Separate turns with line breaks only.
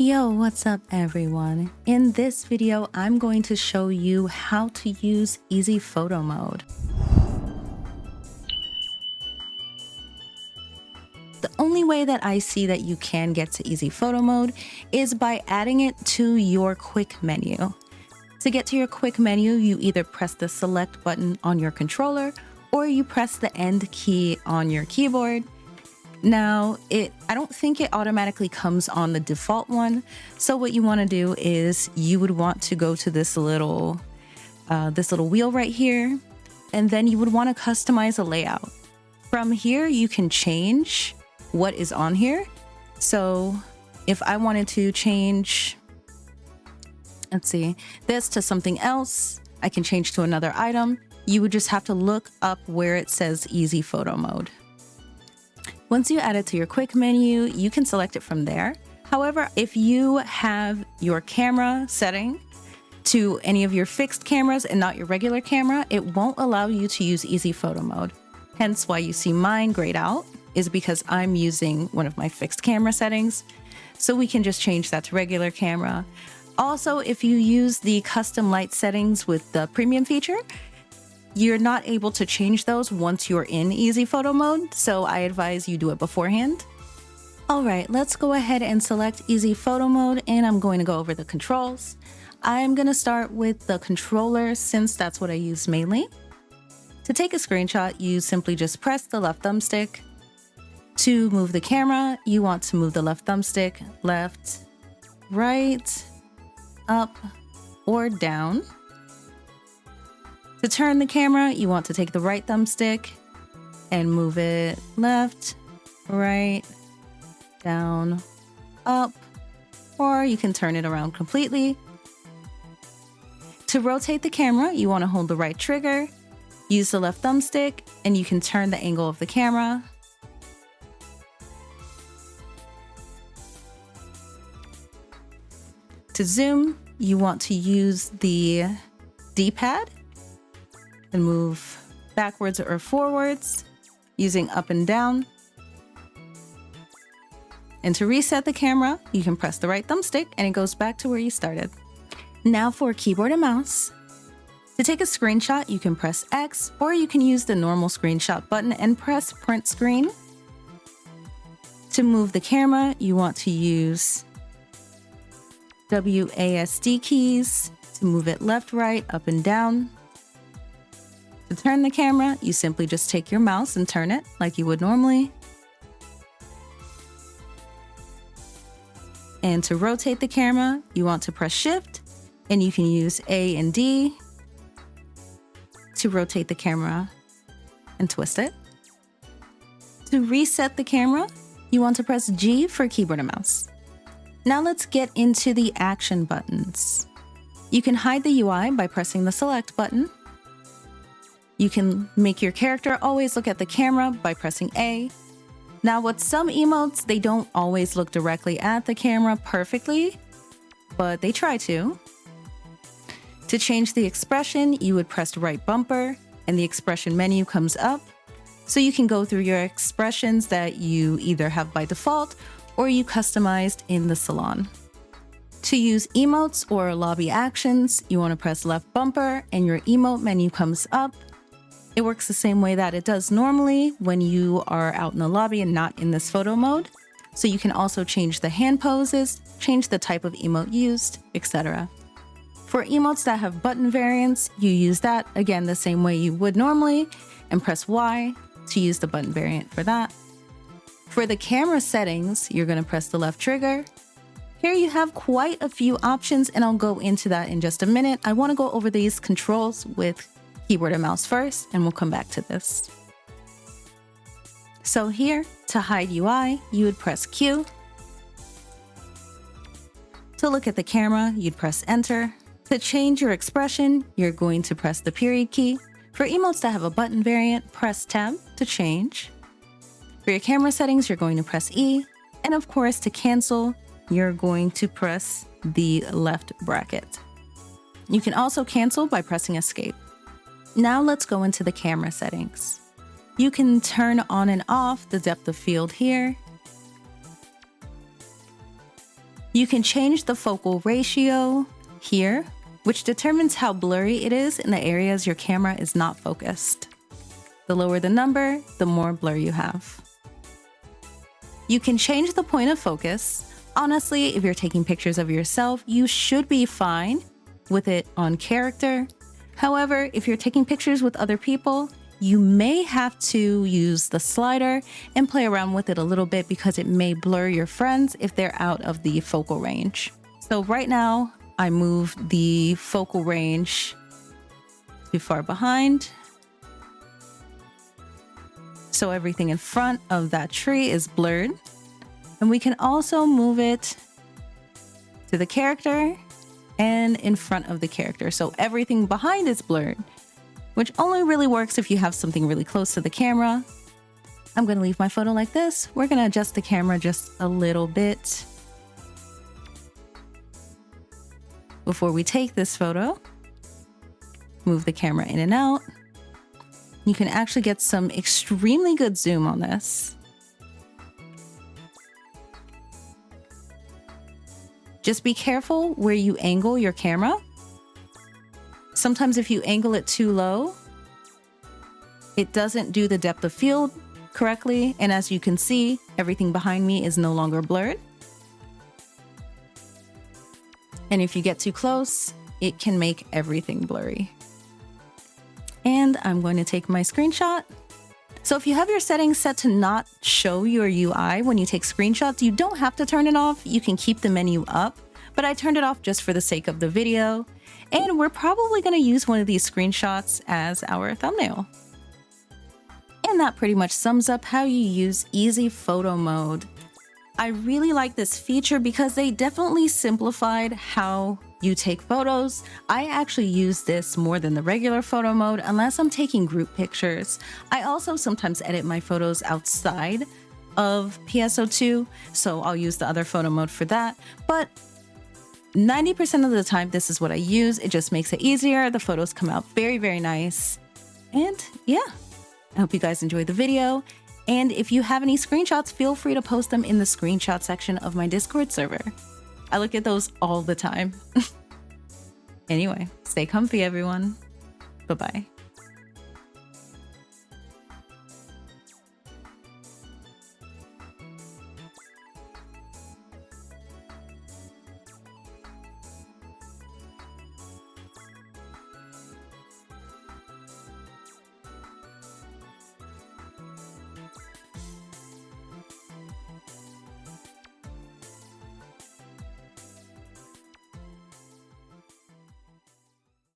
Yo, what's up everyone? In this video, I'm going to show you how to use Easy Photo Mode. The only way that I see that you can get to Easy Photo Mode is by adding it to your quick menu. To get to your quick menu, you either press the select button on your controller or you press the end key on your keyboard. Now, I don't think it automatically comes on the default one. So what you want to do is you would want to go to this little wheel right here, and then you would want to customize a layout. From here, you can change what is on here. So if I wanted to change, let's see, this to something else, I can change to another item. You would just have to look up where it says Easy Photo Mode. Once you add it to your quick menu, you can select it from there. However, if you have your camera setting to any of your fixed cameras and not your regular camera, it won't allow you to use Easy Photo Mode. Hence why you see mine grayed out is because I'm using one of my fixed camera settings. So we can just change that to regular camera. Also, if you use the custom light settings with the premium feature, you're not able to change those once you're in Easy Photo Mode, so I advise you do it beforehand. All right, let's go ahead and select Easy Photo Mode, and I'm going to go over the controls. I'm going to start with the controller since that's what I use mainly. To take a screenshot, you simply just press the left thumbstick. To move the camera, you want to move the left thumbstick left, right, up, or down. To turn the camera, you want to take the right thumbstick and move it left, right, down, up, or you can turn it around completely. To rotate the camera, you want to hold the right trigger, use the left thumbstick, and you can turn the angle of the camera. To zoom, you want to use the D-pad and move backwards or forwards using up and down. And to reset the camera, you can press the right thumbstick and it goes back to where you started. Now for keyboard and mouse. To take a screenshot, you can press X, or you can use the normal screenshot button and press print screen. To move the camera, you want to use WASD keys to move it left, right, up and down. To turn the camera, you simply just take your mouse and turn it like you would normally. And to rotate the camera, you want to press Shift, and you can use A and D to rotate the camera and twist it. To reset the camera, you want to press G for keyboard and mouse. Now let's get into the action buttons. You can hide the UI by pressing the select button. You can make your character always look at the camera by pressing A. Now with some emotes, they don't always look directly at the camera perfectly, but they try to. To change the expression, you would press right bumper and the expression menu comes up. So you can go through your expressions that you either have by default or you customized in the salon. To use emotes or lobby actions, you want to press left bumper and your emote menu comes up. It works the same way that it does normally when you are out in the lobby and not in this photo mode. So you can also change the hand poses, change the type of emote used, etc. For emotes that have button variants, you use that again the same way you would normally and press Y to use the button variant for that. For the camera settings, you're going to press the left trigger. Here you have quite a few options and I'll go into that in just a minute. I want to go over these controls with keyboard and mouse first, and we'll come back to this. So here, to hide UI, you would press Q. To look at the camera, you'd press Enter. To change your expression, you're going to press the period key. For emotes that have a button variant, press Tab to change. For your camera settings, you're going to press E. And of course, to cancel, you're going to press the left bracket. You can also cancel by pressing Escape. Now let's go into the camera settings. You can turn on and off the depth of field here. You can change the focal ratio here, which determines how blurry it is in the areas your camera is not focused. The lower the number, the more blur you have. You can change the point of focus. Honestly, if you're taking pictures of yourself, you should be fine with it on character. However, if you're taking pictures with other people, you may have to use the slider and play around with it a little bit because it may blur your friends if they're out of the focal range. So right now, I move the focal range too far behind. So everything in front of that tree is blurred. And we can also move it to the character and in front of the character. So everything behind is blurred, which only really works if you have something really close to the camera. I'm going to leave my photo like this. We're going to adjust the camera just a little bit before we take this photo. Move the camera in and out. You can actually get some extremely good zoom on this. Just be careful where you angle your camera. Sometimes if you angle it too low, it doesn't do the depth of field correctly. And as you can see, everything behind me is no longer blurred. And if you get too close, it can make everything blurry. And I'm going to take my screenshot. So if you have your settings set to not show your UI when you take screenshots, you don't have to turn it off. You can keep the menu up, but I turned it off just for the sake of the video. And we're probably going to use one of these screenshots as our thumbnail. And that pretty much sums up how you use Easy Photo Mode. I really like this feature because they definitely simplified how you take photos. I actually use this more than the regular photo mode unless I'm taking group pictures. I also sometimes edit my photos outside of PSO2, so I'll use the other photo mode for that. But 90% of the time, this is what I use. It just makes it easier. The photos come out very, very nice. And yeah, I hope you guys enjoyed the video. And if you have any screenshots, feel free to post them in the screenshot section of my Discord server. I look at those all the time. Anyway, stay comfy, everyone. Bye-bye.